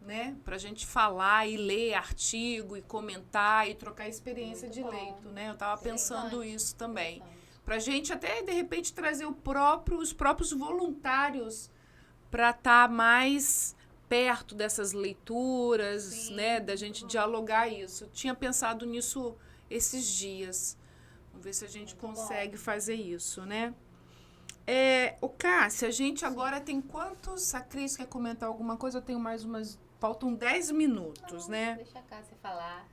né? Para a gente falar e ler artigo e comentar e trocar experiência Muito de bom. leito, né? Eu estava pensando isso também. Interessante. Para a gente até, de repente, trazer os próprios voluntários para estar mais perto dessas leituras, Sim, né? Da gente dialogar isso. Eu tinha pensado nisso esses dias. Vamos ver se a gente consegue fazer isso, né? Cássia, a gente agora tem quantos... A Cris quer comentar alguma coisa? Eu tenho mais umas... Faltam 10 minutos, né? Deixa a Cássia falar.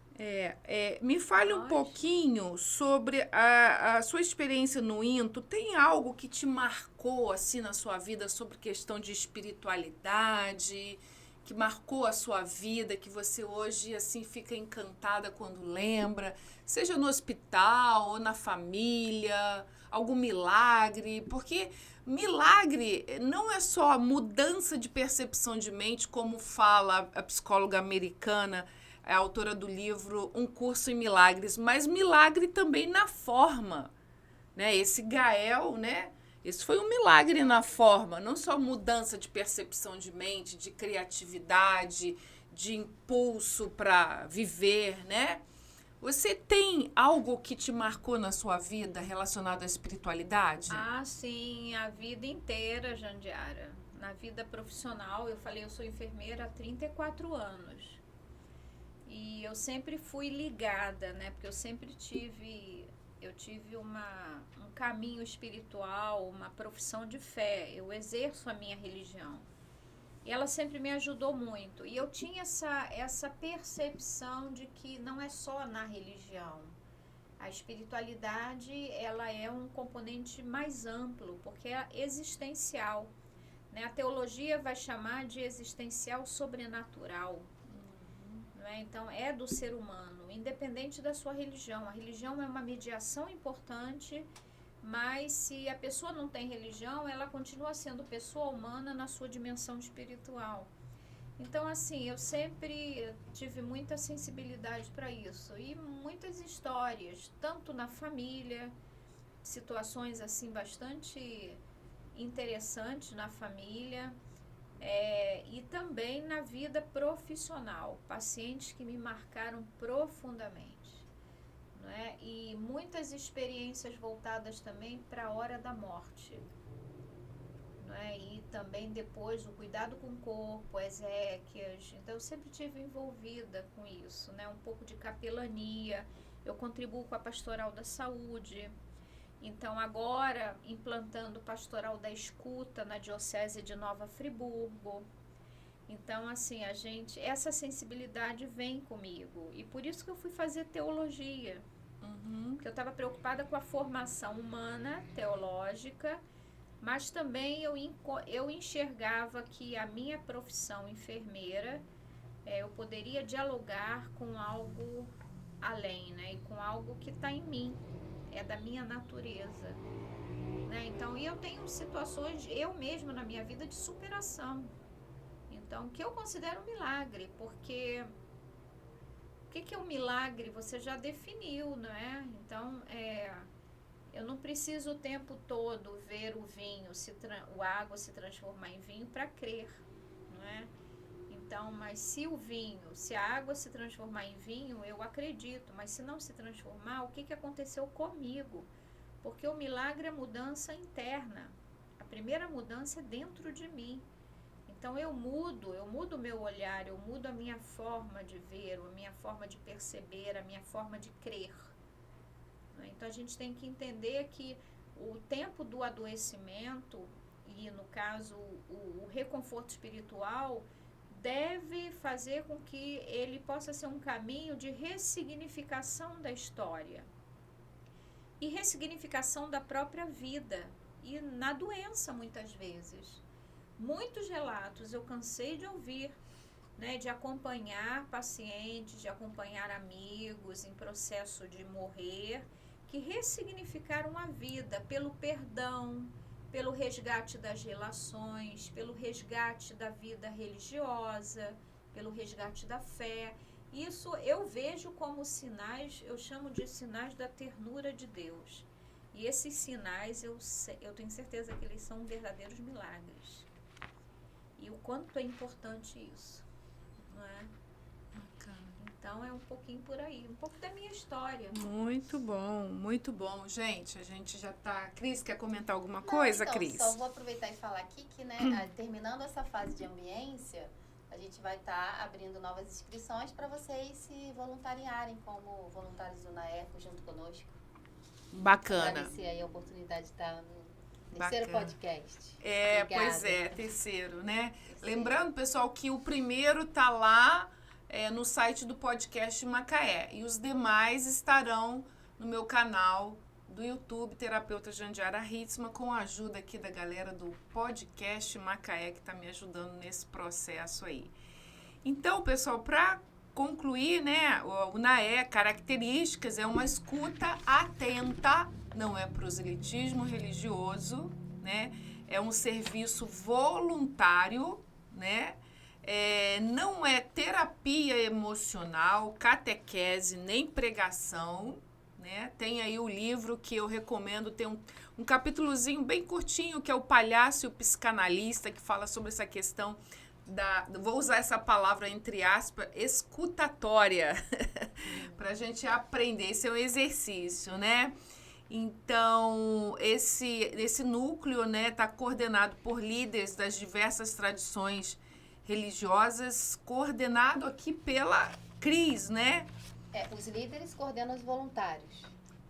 Me fale um pouquinho sobre a sua experiência no INTO. Tem algo que te marcou assim na sua vida sobre questão de espiritualidade, que marcou a sua vida, que você hoje assim fica encantada quando lembra, seja no hospital ou na família, algum milagre? Porque milagre não é só a mudança de percepção de mente, como fala a psicóloga americana, a autora do livro Um Curso em Milagres, mas milagre também na forma, né? Esse Gael, né? Esse foi um milagre na forma, não só mudança de percepção de mente, de criatividade, de impulso para viver, né? Você tem algo que te marcou na sua vida relacionado à espiritualidade? Ah, sim, a vida inteira, Jandiara. Na vida profissional, eu sou enfermeira há 34 anos. E eu sempre fui ligada, né? Porque eu sempre tive um caminho espiritual, uma profissão de fé. Eu exerço a minha religião. E ela sempre me ajudou muito. E eu tinha essa percepção de que não é só na religião. A espiritualidade, ela é um componente mais amplo, porque é existencial, né? A teologia vai chamar de existencial sobrenatural. Então, é do ser humano, independente da sua religião. A religião é uma mediação importante, mas se a pessoa não tem religião, ela continua sendo pessoa humana na sua dimensão espiritual. Então, assim, eu sempre tive muita sensibilidade para isso. E muitas histórias, tanto na família, situações assim bastante interessantes na família, e também na vida profissional, pacientes que me marcaram profundamente, não é? E muitas experiências voltadas também para a hora da morte, não é? E também depois o cuidado com o corpo, exéquias. Então eu sempre tive envolvida com isso, né? Um pouco de capelania. Eu contribuo com a Pastoral da Saúde. Então, agora, implantando Pastoral da Escuta na Diocese de Nova Friburgo. Então, assim, essa sensibilidade vem comigo. E por isso que eu fui fazer teologia. Porque eu estava preocupada com a formação humana, teológica, mas também eu enxergava que a minha profissão enfermeira, eu poderia dialogar com algo além, né? E com algo que está em mim. É da minha natureza, né? Então, e eu tenho situações, eu mesma na minha vida, de superação. Então, que eu considero um milagre, porque o que é um milagre? Você já definiu, não é? Então, eu não preciso o tempo todo ver o vinho, a água se transformar em vinho para crer, não é? Então, mas se a água se transformar em vinho, eu acredito, mas se não se transformar, o que aconteceu comigo? Porque o milagre é mudança interna. A primeira mudança é dentro de mim. Então eu mudo o meu olhar, eu mudo a minha forma de ver, a minha forma de perceber, a minha forma de crer. Então a gente tem que entender que o tempo do adoecimento, e no caso o reconforto espiritual, deve fazer com que ele possa ser um caminho de ressignificação da história e ressignificação da própria vida, e na doença muitas vezes. Muitos relatos eu cansei de ouvir, né, de acompanhar pacientes, de acompanhar amigos em processo de morrer, que ressignificaram a vida pelo perdão, pelo resgate das relações, pelo resgate da vida religiosa, pelo resgate da fé. Isso eu vejo como sinais, eu chamo de sinais da ternura de Deus. E esses sinais, eu tenho certeza que eles são verdadeiros milagres. E o quanto é importante isso, não é? Então é um pouquinho por aí, um pouco da minha história. Muito bom, muito bom. Gente, a gente já tá... Cris, quer comentar alguma coisa, então, Cris? Só vou aproveitar e falar aqui que, né, terminando essa fase de ambiência, a gente vai estar abrindo novas inscrições para vocês se voluntariarem como voluntários do NAERCO junto conosco. Bacana. Agradecer aí a oportunidade de estar no terceiro podcast. É, Obrigada. pois é, terceiro, né? Terceiro. Lembrando, pessoal, que o primeiro tá lá no site do podcast Macaé. E os demais estarão no meu canal do YouTube, Terapeuta Jandiara Ritzma, com a ajuda aqui da galera do podcast Macaé, que está me ajudando nesse processo aí. Então, pessoal, para concluir, né, o NAE, características, é uma escuta atenta, não é proselitismo religioso, né, é um serviço voluntário, né, não é terapia emocional, catequese, nem pregação, né? Tem aí o livro que eu recomendo, tem um capítulozinho bem curtinho, que é o Palhaço e o Psicanalista, que fala sobre essa questão vou usar essa palavra entre aspas, escutatória, para a gente aprender, esse é um exercício, né? Então, esse núcleo, né, tá coordenado por líderes das diversas tradições religiosas, coordenado aqui pela Cris, né? Os líderes coordenam os voluntários.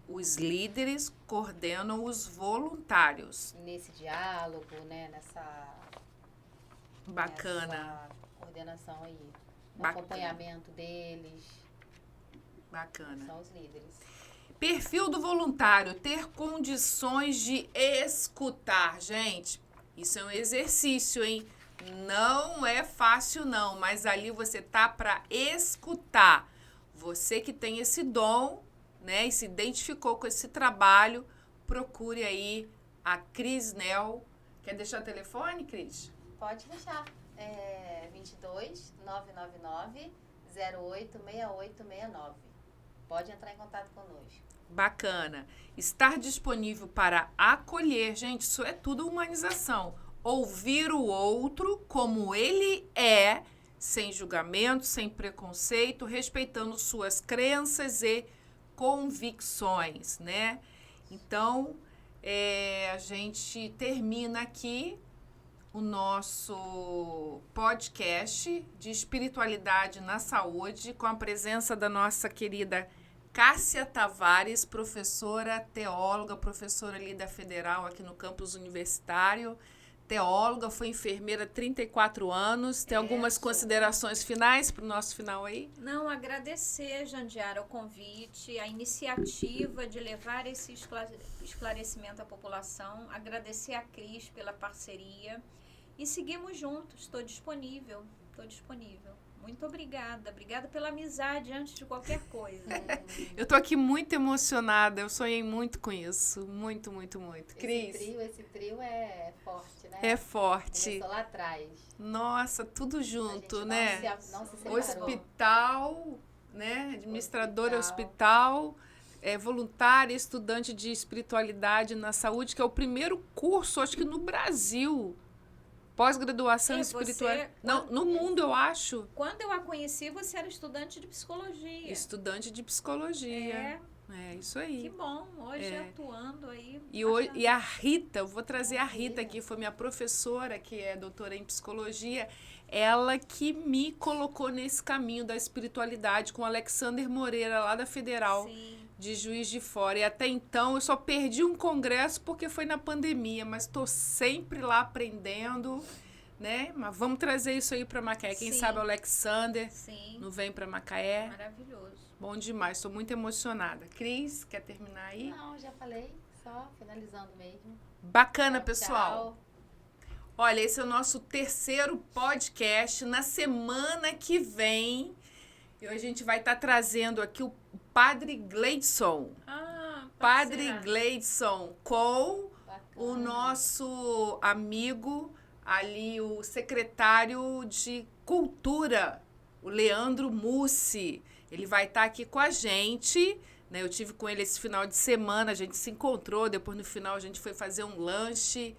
Os líderes coordenam os voluntários. Nesse diálogo, né, nessa coordenação aí, no acompanhamento deles. Bacana. São os líderes. Perfil do voluntário, ter condições de escutar. Gente, isso é um exercício, hein? Não é fácil não, mas ali você tá para escutar. Você que tem esse dom, né, e se identificou com esse trabalho, procure aí a Cris Nel. Quer deixar o telefone, Cris? Pode deixar. 22 999 086869. Pode entrar em contato conosco. Bacana. Estar disponível para acolher. Gente, isso é tudo humanização. Ouvir o outro como ele é, sem julgamento, sem preconceito, respeitando suas crenças e convicções, né? Então, a gente termina aqui o nosso podcast de espiritualidade na saúde, com a presença da nossa querida Cássia Tavares, professora, teóloga, professora ali da Federal, aqui no campus universitário, teóloga, foi enfermeira há 34 anos. Tem algumas considerações finais para o nosso final aí? Não, agradecer, Jandiara, o convite, a iniciativa de levar esse esclarecimento à população, agradecer a Cris pela parceria e seguimos juntos, estou disponível. Muito obrigada pela amizade antes de qualquer coisa. Eu tô aqui muito emocionada, eu sonhei muito com isso, muito. Cris? Esse trio é forte, né? É forte. Começou lá atrás. Nossa, tudo junto, não né? Não se separou. Hospital, né? Administradora hospital, voluntária, estudante de espiritualidade na saúde, que é o primeiro curso, acho que no Brasil, pós-graduação em espiritualidade. Não, no mundo, eu acho. Quando eu a conheci, você era estudante de psicologia. Estudante de psicologia. É isso aí. Que bom, hoje atuando aí. E a Rita, eu vou trazer a Rita aqui, foi minha professora, que é doutora em psicologia, ela que me colocou nesse caminho da espiritualidade com o Alexander Moreira, lá da Federal. Sim. De Juiz de Fora. E até então eu só perdi um congresso porque foi na pandemia, mas estou sempre lá aprendendo, né? Mas vamos trazer isso aí para Macaé. Quem sabe o Alexander não vem para Macaé. Maravilhoso. Bom demais, estou muito emocionada. Cris, quer terminar aí? Não, já falei. Só finalizando mesmo. Bacana, Tchau, pessoal. tchau. Olha, esse é o nosso terceiro podcast. Na semana que vem, a gente vai estar trazendo aqui o Padre Gleidson. Padre Gleidson com Bacana. o nosso amigo ali, o secretário de Cultura, o Leandro Mussi. Ele vai estar aqui com a gente, né? Eu tive com ele esse final de semana, a gente se encontrou, depois no final a gente foi fazer um lanche.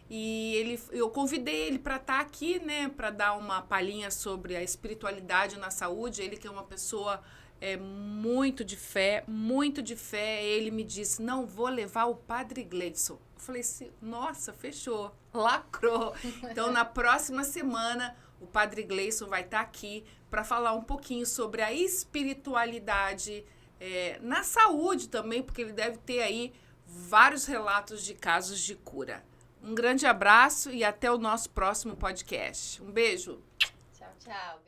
E eu convidei ele para estar aqui, né, para dar uma palhinha sobre a espiritualidade na saúde. Ele que é uma pessoa muito de fé, muito de fé. Ele me disse, não, vou levar o Padre Gleidson. Eu falei assim, nossa, fechou, lacrou. Então, na próxima semana, o Padre Gleidson vai estar aqui para falar um pouquinho sobre a espiritualidade na saúde também, porque ele deve ter aí vários relatos de casos de cura. Um grande abraço e até o nosso próximo podcast. Um beijo. Tchau, tchau.